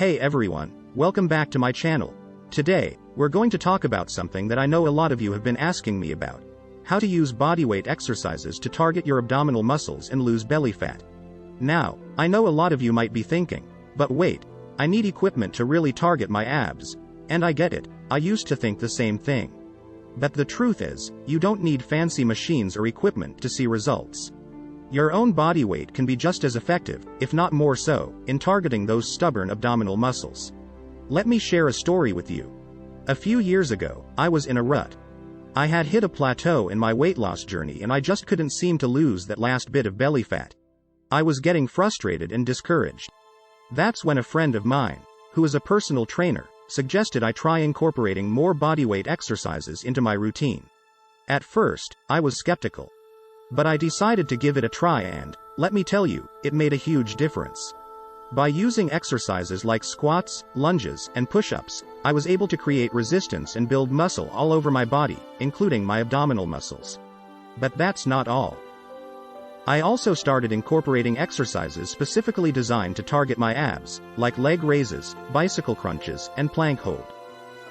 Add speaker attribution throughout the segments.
Speaker 1: Hey everyone, welcome back to my channel. Today, we're going to talk about something that I know a lot of you have been asking me about. How to use bodyweight exercises to target your abdominal muscles and lose belly fat. Now, I know a lot of you might be thinking, but wait, I need equipment to really target my abs. And I get it, I used to think the same thing. But the truth is, you don't need fancy machines or equipment to see results. Your own body weight can be just as effective, if not more so, in targeting those stubborn abdominal muscles. Let me share a story with you. A few years ago, I was in a rut. I had hit a plateau in my weight loss journey and I just couldn't seem to lose that last bit of belly fat. I was getting frustrated and discouraged. That's when a friend of mine, who is a personal trainer, suggested I try incorporating more bodyweight exercises into my routine. At first, I was skeptical. But I decided to give it a try and, let me tell you, it made a huge difference. By using exercises like squats, lunges, and push-ups, I was able to create resistance and build muscle all over my body, including my abdominal muscles. But that's not all. I also started incorporating exercises specifically designed to target my abs, like leg raises, bicycle crunches, and plank hold.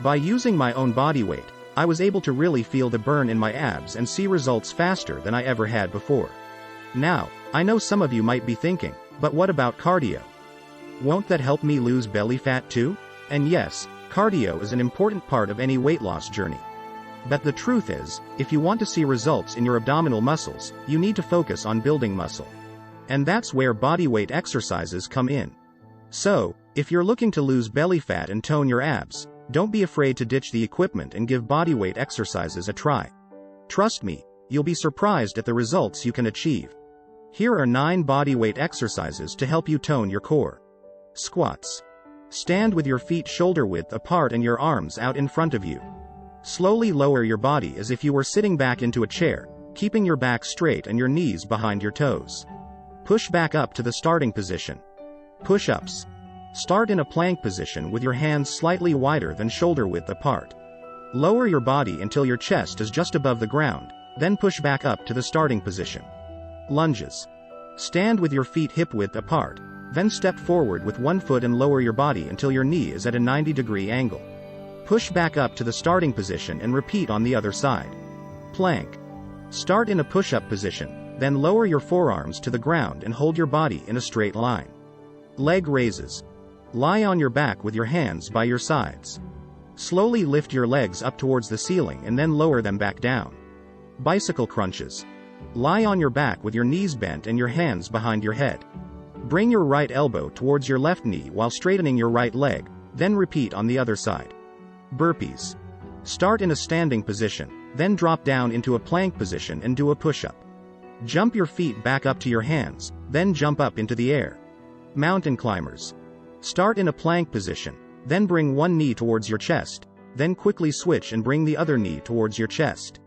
Speaker 1: By using my own body weight, I was able to really feel the burn in my abs and see results faster than I ever had before. Now, I know some of you might be thinking, but what about cardio? Won't that help me lose belly fat too? And yes, cardio is an important part of any weight loss journey. But the truth is, if you want to see results in your abdominal muscles, you need to focus on building muscle. And that's where bodyweight exercises come in. So, if you're looking to lose belly fat and tone your abs, don't be afraid to ditch the equipment and give bodyweight exercises a try. Trust me, you'll be surprised at the results you can achieve. Here are 9 bodyweight exercises to help you tone your core. Squats. Stand with your feet shoulder width apart and your arms out in front of you. Slowly lower your body as if you were sitting back into a chair, keeping your back straight and your knees behind your toes. Push back up to the starting position. Push-ups. Start in a plank position with your hands slightly wider than shoulder width apart. Lower your body until your chest is just above the ground, then push back up to the starting position. Lunges. Stand with your feet hip width apart, then step forward with one foot and lower your body until your knee is at a 90-degree angle. Push back up to the starting position and repeat on the other side. Plank. Start in a push-up position, then lower your forearms to the ground and hold your body in a straight line. Leg raises. Lie on your back with your hands by your sides. Slowly lift your legs up towards the ceiling and then lower them back down. Bicycle crunches. Lie on your back with your knees bent and your hands behind your head. Bring your right elbow towards your left knee while straightening your right leg, then repeat on the other side. Burpees. Start in a standing position, then drop down into a plank position and do a push-up. Jump your feet back up to your hands, then jump up into the air. Mountain climbers. Start in a plank position, then bring one knee towards your chest, then quickly switch and bring the other knee towards your chest.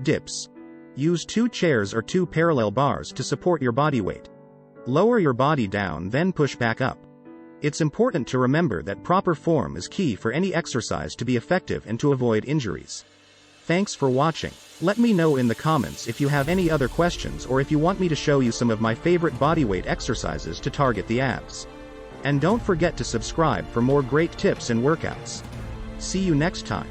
Speaker 1: Dips. Use 2 chairs or 2 parallel bars to support your body weight. Lower your body down then push back up. It's important to remember that proper form is key for any exercise to be effective and to avoid injuries. Thanks for watching. Let me know in the comments if you have any other questions or if you want me to show you some of my favorite bodyweight exercises to target the abs. And don't forget to subscribe for more great tips and workouts. See you next time.